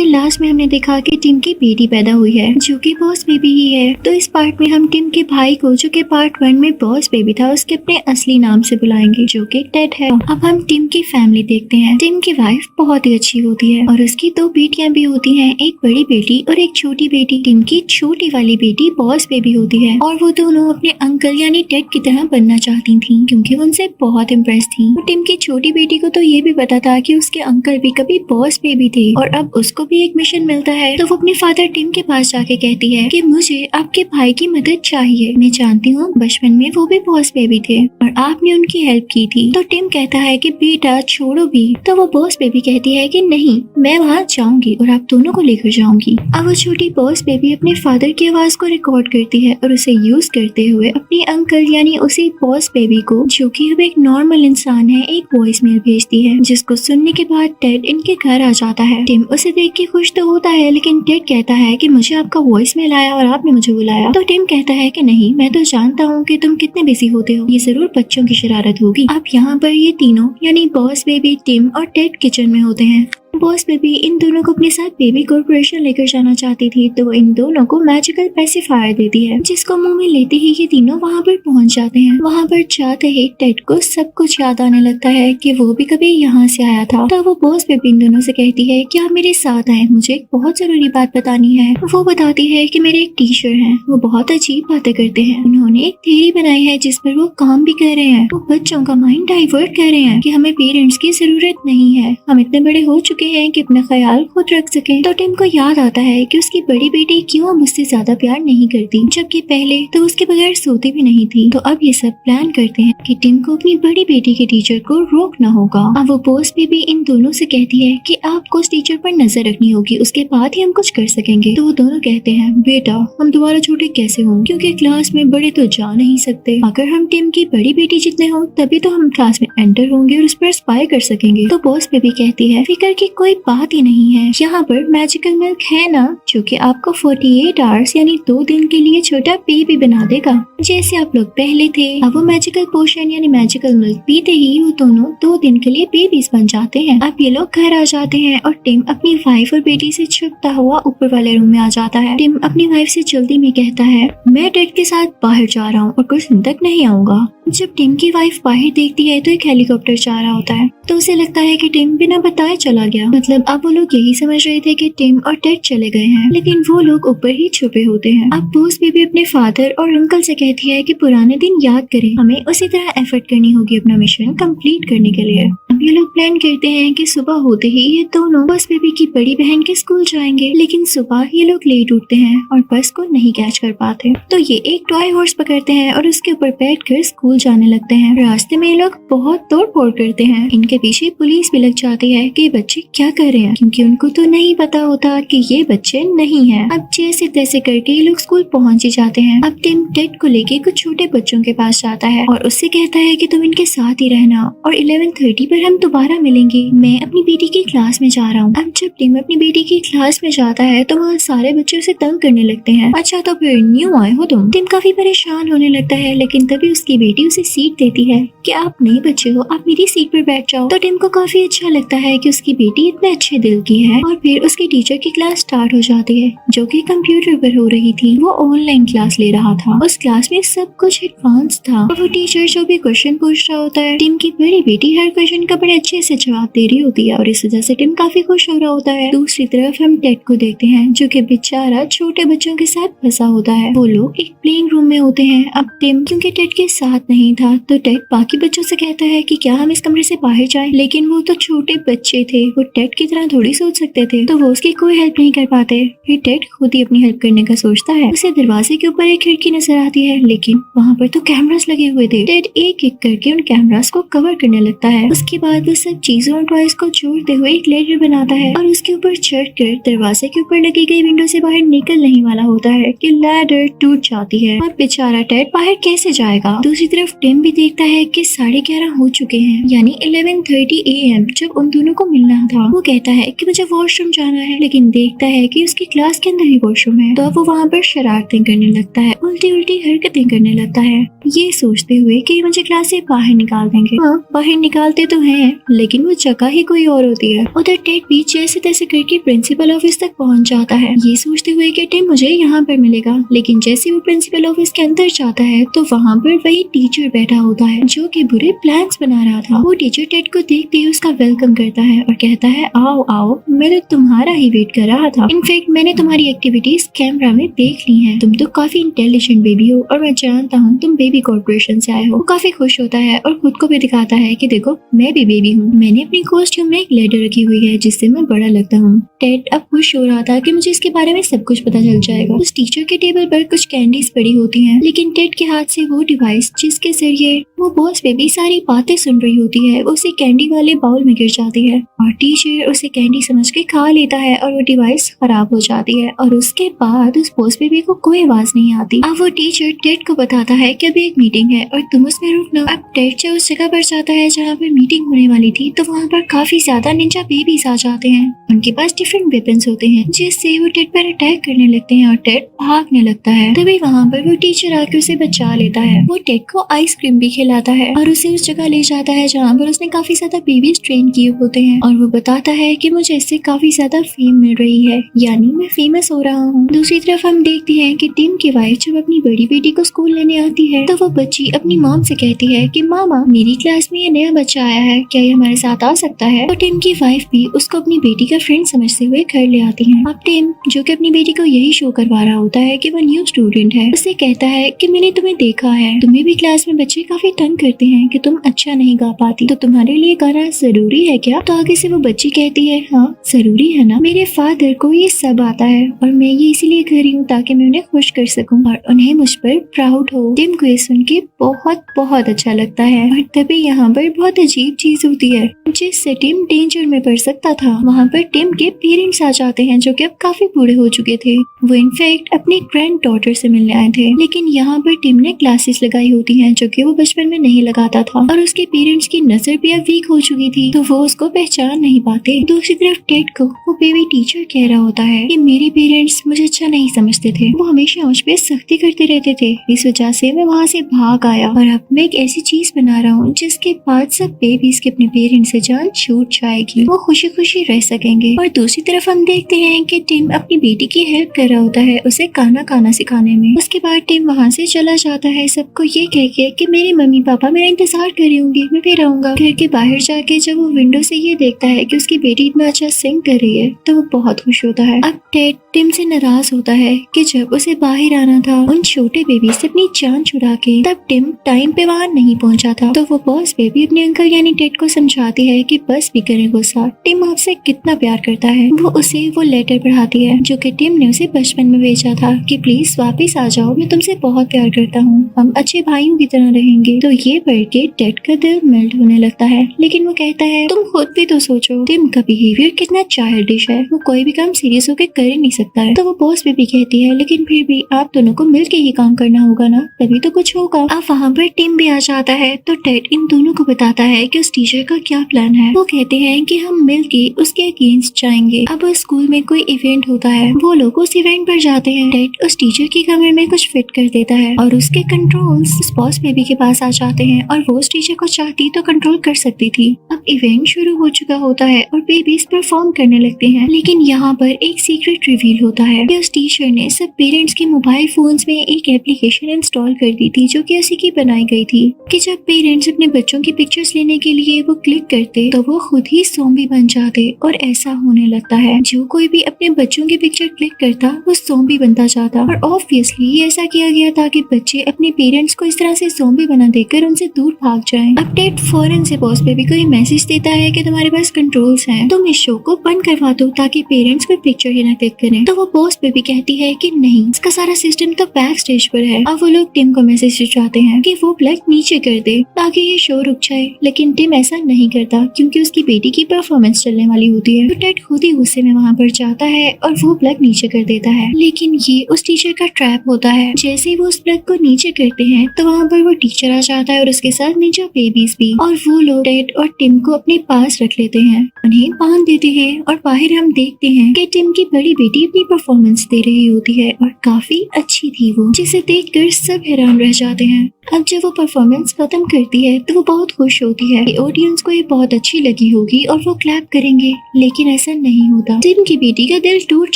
फिर लास्ट में हमने देखा कि टिम की बेटी पैदा हुई है जो कि बॉस बेबी ही है। तो इस पार्ट में हम टिम के भाई को, जो कि पार्ट 1 में बॉस बेबी था, उसके अपने असली नाम से बुलाएंगे जो कि टेड है। अब हम टिम की फैमिली देखते हैं। टिम की वाइफ बहुत ही अच्छी होती है और उसकी 2 बेटियां भी होती हैं, एक बड़ी बेटी और एक छोटी बेटी। टिम की छोटी वाली बेटी बॉस बेबी होती है और वो दोनों अपने अंकल यानी टेड की तरह बनना चाहती थी क्योंकि वो उनसे बहुत इम्प्रेस थी। तो टिम की छोटी बेटी को तो ये भी पता था कि उसके अंकल भी कभी बॉस बेबी थे और अब उसको भी एक मिशन मिलता है। तो वो अपने फादर टिम के पास जाके कहती है कि मुझे आपके भाई की मदद चाहिए। मैं जानती हूँ बचपन में वो भी बॉस बेबी थे और आपने उनकी हेल्प की थी। तो टिम कहता है कि बेटा छोड़ो भी। तो वो बॉस बेबी कहती है कि नहीं, मैं वहाँ जाऊंगी और आप दोनों को लेकर जाऊंगी। अब वो छोटी बॉस बेबी अपने फादर की आवाज को रिकॉर्ड करती है और उसे यूज करते हुए अपने अंकल यानी उसी बॉस बेबी को, जो कि अब एक नॉर्मल इंसान है, एक वॉइस मेल भेजती है जिसको सुनने के बाद टेड इनके घर आ जाता है। टिम उसे देख के खुश तो होता है लेकिन टेड कहता है कि मुझे आपका वॉइस मेल आया और आपने मुझे बुलाया। तो टिम कहता है कि नहीं, मैं तो जानता हूँ कि तुम कितने बिजी होते हो, ये जरूर बच्चों की शरारत होगी। अब यहाँ पर ये तीनों यानी बॉस बेबी, टिम और टेड किचन में होते हैं। बॉस बेबी इन दोनों को अपने साथ बेबी कॉर्पोरेशन लेकर जाना चाहती थी तो वो इन दोनों को मैजिकल पैसिफायर देती है जिसको मुंह में लेते ही ये तीनों वहाँ पर पहुँच जाते हैं। वहाँ पर जाते ही टेड को सब कुछ याद आने लगता है कि वो भी कभी यहाँ से आया था। तो वो बॉस बेबी इन दोनों से कहती है कि आप मेरे साथ आए, मुझे एक बहुत जरूरी बात बतानी है। वो बताती है कि मेरे एक टीचर हैं, वो बहुत अजीब बातें करते हैं। उन्होंने एक थ्योरी बनाई है जिस पर वो काम भी कर रहे हैं। वो बच्चों का माइंड डाइवर्ट कर रहे हैं कि हमें पेरेंट्स की जरूरत नहीं है, हम इतने बड़े हो चुके हैं कि अपना ख्याल खुद रख सकें। तो टिम को याद आता है कि उसकी बड़ी बेटी क्यों मुझसे ज्यादा प्यार नहीं करती, जबकि पहले तो उसके बगैर सोती भी नहीं थी। तो अब ये सब प्लान करते हैं कि टिम को अपनी बड़ी बेटी के टीचर को रोकना होगा। अब वो बॉस भी इन दोनों से कहती है कि आपको उस टीचर पर नजर रखनी होगी, उसके बाद ही हम कुछ कर सकेंगे। तो वो दोनों कहते हैं बेटा हम दोबारा छोटे कैसे हों, क्योंकि क्लास में बड़े तो जा नहीं सकते। अगर हम टिम की बड़ी बेटी जितने हों तभी तो हम क्लास में एंटर होंगे और उस पर स्पाई कर सकेंगे। तो बॉस बेबी कहती है फिक्र की कोई बात ही नहीं है, यहाँ पर मैजिकल मिल्क है ना जो कि आपको 48 आवर्स यानी 2 दिन के लिए छोटा बेबी बना देगा जैसे आप लोग पहले थे। अब वो मैजिकल पोशन यानी मैजिकल मिल्क पीते ही वो दोनों 2 दिन के लिए बेबीज बन जाते हैं। अब ये लोग घर आ जाते हैं और टिम अपनी वाइफ और बेटी से छुपता हुआ ऊपर वाले रूम में आ जाता है। टिम अपनी वाइफ से जल्दी में कहता है मैं टेड के साथ बाहर जा रहा हूँ और कुछ दिन तक नहीं आऊंगा। जब टिम की वाइफ बाहर देखती है तो एक हेलीकॉप्टर जा रहा होता है तो उसे लगता है कि टिम बिना बताए चला गया। मतलब अब वो लोग यही समझ रहे थे कि टिम और टेड चले गए हैं, लेकिन वो लोग ऊपर ही छुपे होते हैं। अब बॉस बेबी अपने फादर और अंकल से कहती है कि पुराने दिन याद करें, हमें उसी तरह एफर्ट करनी होगी अपना मिशन कंप्लीट करने के लिए। अब ये लोग प्लान करते हैं कि सुबह होते ही ये दोनों बॉस बेबी की बड़ी बहन के स्कूल जाएंगे, लेकिन सुबह ये लोग लेट उठते हैं और बस को नहीं कैच कर पाते। तो ये एक टॉय हॉर्स पकड़ते हैं और उसके ऊपर बैठकर स्कूल जाने लगते हैं। रास्ते में ये लोग बहुत तोड़ फोड़ करते हैं। इनके पीछे पुलिस भी लग जाती है कि बच्चे क्या कर रहे हैं, क्योंकि उनको तो नहीं पता होता कि ये बच्चे नहीं हैं। अब जैसे तैसे करके ये लोग स्कूल पहुंच ही जाते हैं। अब टिम टेड को लेके कुछ छोटे बच्चों के पास जाता है और उससे कहता है कि तुम इनके साथ ही रहना और 11:30 पर हम दोबारा मिलेंगे, मैं अपनी बेटी की क्लास में जा रहा हूँ। अब जब टिम अपनी बेटी की क्लास में जाता है तो वह सारे बच्चे उसे तंग करने लगते हैं। अच्छा तो फिर न्यू आए हो तुम? टिम काफी परेशान होने लगता है, लेकिन तभी उसकी बेटी उसे सीट देती है कि आप नए बच्चे हो, आप मेरी सीट पर बैठ जाओ। तो टिम को काफी अच्छा लगता है कि उसकी बेटी इतने अच्छे दिल की है। और फिर उसकी टीचर की क्लास स्टार्ट हो जाती है जो कि कंप्यूटर पर हो रही थी। वो ऑनलाइन क्लास ले रहा था। उस क्लास में सब कुछ एडवांस था और वो टीचर जो भी क्वेश्चन पूछ रहा होता है, टिम की बड़ी बेटी हर क्वेश्चन का बड़े अच्छे से जवाब दे रही होती है और इस वजह से टिम काफी खुश हो रहा होता है। दूसरी तरफ हम टेड को देखते हैं जो कि बेचारा छोटे बच्चों के साथ फंसा होता है। वो लोग एक प्लेइंग रूम में होते हैं। अब टिम क्योंकि टेड के साथ नहीं था तो टेड बाकी बच्चों से कहता है कि क्या हम इस कमरे से बाहर जाएं, लेकिन वो तो छोटे बच्चे थे, वो टेड की तरह थोड़ी सोच सकते थे, तो वो उसकी कोई हेल्प नहीं कर पाते। फिर टेड खुद ही अपनी हेल्प करने का सोचता है। उसे दरवाजे के ऊपर एक खिड़की नजर आती है, लेकिन वहाँ पर तो कैमरास लगे हुए थे। टेड एक एक करके उन कैमरास को कवर करने लगता है। उसके बाद वो सब चीजों और टॉयज को जोड़ते हुए एक लेडर बनाता है और उसके ऊपर चढ़कर दरवाजे के ऊपर लगी गई विंडो से बाहर निकल नहीं वाला होता है कि लैडर टूट जाती है और बेचारा टेड बाहर कैसे जाएगा। दूसरी तरफ टिम भी देखता है कि 11:30 हो चुके हैं, यानी 11:30 AM जब उन दोनों को मिलना था। वो कहता है कि मुझे वॉशरूम जाना है, लेकिन देखता है कि उसकी क्लास के अंदर ही वॉशरूम है। तो अब वो वहाँ पर शरारतें करने लगता है, उल्टी उल्टी हरकतें करने लगता है, ये सोचते हुए कि मुझे क्लास से बाहर निकाल देंगे। हाँ, बाहर निकालते तो हैं, लेकिन वो जगह ही कोई और होती है। उधर टेड भी जैसे तैसे करके प्रिंसिपल ऑफिस तक पहुंच जाता है, ये सोचते हुए कि टिम मुझे यहाँ पर मिलेगा। लेकिन जैसे वो प्रिंसिपल ऑफिस के अंदर जाता है तो वहाँ पर वही टीचर बैठा होता है जो कि बुरे प्लान्स बना रहा था। वो टीचर टेड को देखते ही उसका वेलकम करता है और कहता है आओ आओ, मैं तो तुम्हारा ही वेट कर रहा था। इनफैक्ट मैंने तुम्हारी एक्टिविटीज कैमरा में देख ली हैं। तुम तो काफी इंटेलिजेंट बेबी हो और मैं जानता हूँ तुम बेबी कॉर्पोरेशन से आए हो। वो काफी खुश होता है और खुद को भी दिखाता है कि देखो मैं भी बेबी हूँ। मैंने अपनी कॉस्ट्यूम में एक लेटर रखी हुई है जिससे मैं बड़ा लगता हूँ। टेड अब खुश हो रहा था कि मुझे इसके बारे में सब कुछ पता चल जाएगा। उस टीचर के टेबल पर कुछ कैंडीज पड़ी होती हैं, लेकिन टेड के हाथ से वो डिवाइस जिसके जरिए वो बॉस बेबी सारी बातें सुन रही होती है उसे कैंडी वाले बाउल में गिर जाती है और टीचर उसे कैंडी समझ के खा लेता है और वो डिवाइस खराब हो जाती है। और उसके बाद उस बॉस बेबी को कोई आवाज नहीं आती। अब वो टीचर टेड को बताता है कि अभी एक मीटिंग है और तुम उसमें रुकना। अब टेड जब उस जगह पर जाता है जहाँ पर मीटिंग होने वाली थी तो वहाँ पर काफी ज्यादा निंजा बेबीज आ जाते हैं। उनके पास डिफरेंट वेपन्स होते हैं जिससे वो टेड पर अटैक करने लगते हैं और टेड भागने लगता है। तभी वहाँ पर वो टीचर आके उसे बचा लेता है। वो टेड को आइसक्रीम भी खिलाता है और उसे उस जगह ले जाता है जहाँ पर उसने काफी ज्यादा बेबीज ट्रेन किए होते हैं और वो बताता है कि मुझे इससे काफी ज्यादा फेम मिल रही है, यानी मैं फेमस हो रहा हूँ। दूसरी तरफ हम देखते हैं कि टिम की वाइफ जब अपनी बड़ी बेटी को स्कूल लेने आती है तो वो बच्ची अपनी मॉम से कहती है कि मामा मेरी क्लास में ये नया बच्चा आया है, क्या ये हमारे साथ आ सकता है। तो टिम की वाइफ भी उसको अपनी बेटी का फ्रेंड समझते हुए घर ले आती है। अब टिम जो कि अपनी बेटी को यही शो करवा रहा होता है कि वो न्यू स्टूडेंट है, उससे कहता है कि मैंने तुम्हें देखा है, तुम्हें भी क्लास में बच्चे काफी तंग करते हैं कि तुम अच्छा नहीं गा पाती, तो तुम्हारे लिए गाना जरूरी है क्या। तो आगे से वो बच्ची कहती है हाँ जरूरी है ना, मेरे फादर को ये सब आता है और मैं ये इसीलिए कर रही हूँ ताकि मैं उन्हें खुश कर सकूं और उन्हें मुझ पर प्राउड हो। टिम को ये सुन के बहुत बहुत अच्छा लगता है और तभी यहाँ पर बहुत अजीब चीज होती है जिससे टिम डेंजर में पड़ सकता था। वहाँ पर टिम के पेरेंट्स आ जाते हैं जो कि अब काफी बूढ़े हो चुके थे। वो इनफैक्ट अपनी ग्रैंड डॉटर से मिलने आए थे, लेकिन यहाँ पर टिम ने ग्लासेस लगाई होती हैं जो कि वो बचपन में नहीं लगाता था और उसके पेरेंट्स की नजर भी अब वीक हो चुकी थी तो वो उसको पहचान नहीं पाते। दूसरी तरफ टेड को वो बेबी टीचर कह रहा होता है कि मेरे पेरेंट्स मुझे अच्छा नहीं समझते थे, वो हमेशा मुझ पे सख्ती करते रहते थे, इस वजह से मैं वहाँ से भाग आया और अब मैं एक ऐसी चीज बना रहा हूँ जिसके बाद सब बेबीज के अपने पेरेंट्स से जान छूट जाएगी, वो खुशी खुशी रह सकेंगे। और दूसरी तरफ हम देखते हैं कि टिम अपनी बेटी की हेल्प कर रहा होता है उसे खाना सिखाने में। उसके बाद टिम वहाँ से चला जाता है सबको ये कह के कि मेरे मम्मी पापा मेरा इंतजार कर रही होंगे, मैं फिर आऊंगा। घर के बाहर जाके जब वो विंडो से ये देखता है कि उसकी बेटी इतना अच्छा सिंग कर रही है तो वो बहुत खुश होता है। अब टेड टिम से नाराज होता है कि जब उसे बाहर आना था उन छोटे बेबी से अपनी जान छुड़ा के तब टिम टाइम पे वहाँ नहीं पहुँचा था। तो वो बॉस बेबी अपने अंकल यानी टेड को समझाती है कि बस भी करे गुस्सा, टिम आपसे कितना प्यार करता है। वो उसे वो लेटर पढ़ाती है जो कि टिम ने उसे बचपन में भेजा था कि प्लीज वापस आ जाओ, मैं तुमसे बहुत प्यार करता हूँ, हम अच्छे भाइयों की तरह रहेंगे। तो ये पढ़ के टेड का दिल मेल्ट होने लगता है, लेकिन वो कहता है तुम खुद भी तो सोचो टिम का बिहेवियर कितना चाइल्डिश है, वो कोई भी काम सीरियस होकर कर ही नहीं सकता है। तो वो बॉस बेबी कहती है लेकिन फिर भी आप दोनों को मिलके ही काम करना होगा ना, तभी तो कुछ होगा। अब वहाँ पर टिम भी आ जाता है तो टेड इन दोनों को बताता है कि उस टीचर का क्या प्लान है। वो कहते हैं कि हम मिलके उसके अगेंस्ट जाएंगे। अब स्कूल में कोई इवेंट होता है, वो लोग उस इवेंट पर जाते हैं। टेड उस टीचर के कमरे में कुछ फिट कर देता है और उसके कंट्रोल्स उस बॉस बेबी के पास आ जाते हैं और वो उस टीचर को चाहती तो कंट्रोल कर सकती थी। अब इवेंट शुरू हो चुका होता है और बेबीज परफॉर्म करने लगते हैं, लेकिन यहाँ पर एक सीक्रेट रिवील होता है कि उस टीचर ने सब पेरेंट्स के मोबाइल फोन्स में एक एप्लीकेशन इंस्टॉल कर दी थी जो कि उसी की बनाई गई थी कि जब पेरेंट्स अपने बच्चों की पिक्चर्स लेने के लिए वो क्लिक करते तो वो खुद ही ज़ॉम्बी बन जाते। और ऐसा होने लगता है जो कोई भी अपने बच्चों की पिक्चर क्लिक करता वो ज़ॉम्बी बनता जाता और ऑब्वियसली ऐसा किया गया ताकि बच्चे अपने पेरेंट्स को इस तरह से ज़ॉम्बी बना देकर उनसे दूर भाग जाएं। अब टेड फौरन से बॉस बेबी को ये मैसेज देता है कि तुम्हारे पास कंट्रोल्स हैं, तुम इस शो को बंद करवा दो ताकि पेरेंट्स कोई पिक्चर ही ना क्लिक करें। तो वो बॉस बेबी कहती है कि नहीं, इसका सारा सिस्टम तो बैक स्टेज पर है। अब वो लोग टिम को मैसेज भिजवाते हैं कि वो प्लग नीचे कर दे ताकि ये शो रुक जाए, लेकिन टिम ऐसा नहीं करता क्योंकि उसकी बेटी की परफॉर्मेंस चलने वाली होती है। तो टेड खुद ही गुस्से में वहाँ पर जाता है और वो प्लग नीचे कर देता है, लेकिन ये उस टीचर का ट्रैप होता है। जैसे ही वो उस प्लग को नीचे करते हैं तो वहाँ पर वो टीचर आ जाता है और उसके साथ निंजा बेबीज भी, और वो लोग टेड और टिम को अपने पास रख लेते हैं। उन्हें बांध देते हैं और बाहर हम देखते हैं कि टिम की बड़ी बेटी अपनी परफॉर्मेंस दे रही होती है और काफी अच्छी थी वो, जिसे देखकर सब हैरान रह जाते हैं। अब जब वो परफॉर्मेंस खत्म करती है तो वो बहुत खुश होती है कि ऑडियंस को ये बहुत अच्छी लगी होगी और वो क्लैप करेंगे, लेकिन ऐसा नहीं होता। टिम की बेटी का दिल टूट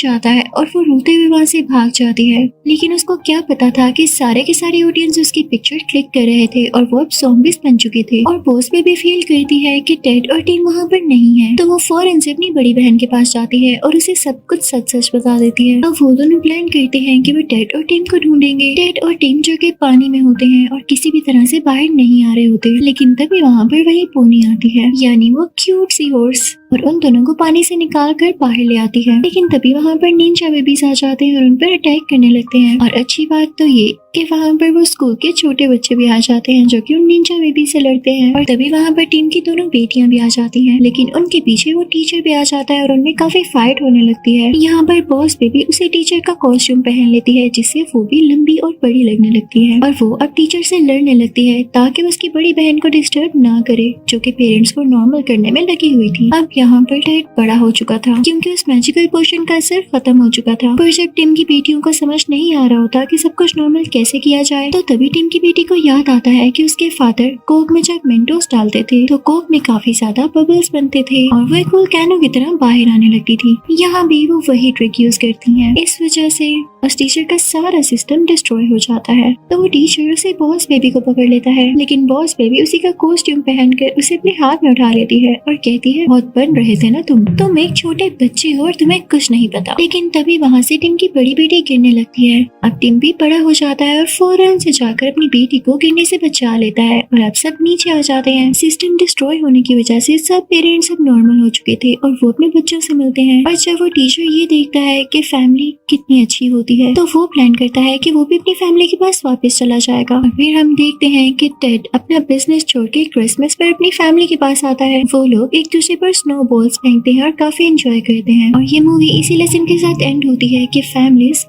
जाता है और वो रोते हुए वहाँ से भाग जाती है, लेकिन उसको क्या पता था कि सारे के सारे ऑडियंस उसकी पिक्चर क्लिक कर रहे थे और वो अब ज़ॉम्बीज बन चुके थे। और बॉस भी फील करती है कि टेड और टिम वहाँ पर नहीं है, तो वो फौरन से अपनी बड़ी बहन के पास जाती है और उसे सब कुछ सच सच बता देती है। अब वो दोनों प्लान करते हैं कि वो टेड और टिम को ढूंढेंगे। टेड और टिम जो कि पानी में होते हैं और किसी भी तरह से बाहर नहीं आ रहे होते, लेकिन तभी वहाँ पर वही पोनी आती है, यानी वो क्यूट सी हॉर्स, और उन दोनों को पानी से निकाल कर बाहर ले आती है। लेकिन तभी वहाँ पर निंजा बेबीज आ जाते हैं और उन पर अटैक करने लगते हैं। और अच्छी बात तो ये कि वहाँ पर वो स्कूल के छोटे बच्चे भी आ जाते हैं जो कि उन निंजा बेबी से लड़ते हैं। और तभी वहाँ पर टीम की दोनों बेटियां भी आ जाती हैं, लेकिन उनके पीछे वो टीचर भी आ जाता है और उनमें काफी फाइट होने लगती है। यहाँ पर बॉस बेबी उसे टीचर का कॉस्ट्यूम पहन लेती है, जिससे वो भी लंबी और बड़ी लगने लगती है और वो अब टीचर से लड़ने लगती है ताकि उसकी बड़ी बहन को डिस्टर्ब ना करे, जो कि पेरेंट्स को नॉर्मल करने में लगी हुई थी। अब यहाँ पर टेड बड़ा हो चुका था क्योंकि उस मैजिकल पोशन का असर खत्म हो चुका था। पर जब टिम की बेटियों को समझ नहीं आ रहा होता कि सब कुछ नॉर्मल कैसे किया जाए, तो तभी टिम की बेटी को याद आता है कि उसके फादर कोक में जब मेंटोस डालते थे तो कोक में काफी ज्यादा बबल्स बनते थे और वो एक वोल्केनो की तरह बाहर आने लगती थी। यहाँ भी वो वही ट्रिक यूज करती हैं। इस वजह से उस टीचर का सारा सिस्टम डिस्ट्रॉय हो जाता है। तो वो टीचर उसे बॉस बेबी को पकड़ लेता है, लेकिन बॉस बेबी उसी का कॉस्ट्यूम पहनकर उसे अपने हाथ में उठा लेती है और कहती है, बहुत बन रहे थे ना तुम एक छोटे बच्चे हो और तुम्हें कुछ नहीं पता। लेकिन तभी वहाँ से टिम की बड़ी बेटी गिरने लगती है। अब टिम भी बड़ा हो जाता है और फौरन से जाकर अपनी बेटी को गिरने से बचा लेता है और अब सब नीचे आ जाते हैं। सिस्टम डिस्ट्रॉय होने की वजह से सब पेरेंट्स अब नॉर्मल हो चुके थे और वो अपने बच्चों से मिलते हैं। और जब वो टीचर ये देखता है कि फैमिली कितनी अच्छी होती है, तो वो प्लान करता है कि वो भी अपनी फैमिली के पास वापस चला जाएगा। और फिर हम देखते हैं कि टेड अपना बिजनेस छोड़ के क्रिसमस पर अपनी फैमिली के पास आता है। वो लोग एक दूसरे पर स्नो बॉल्स फेंकते हैं और काफी एंजॉय करते हैं। और ये मूवी इसी लेसन के साथ एंड होती है कि फैमिलीज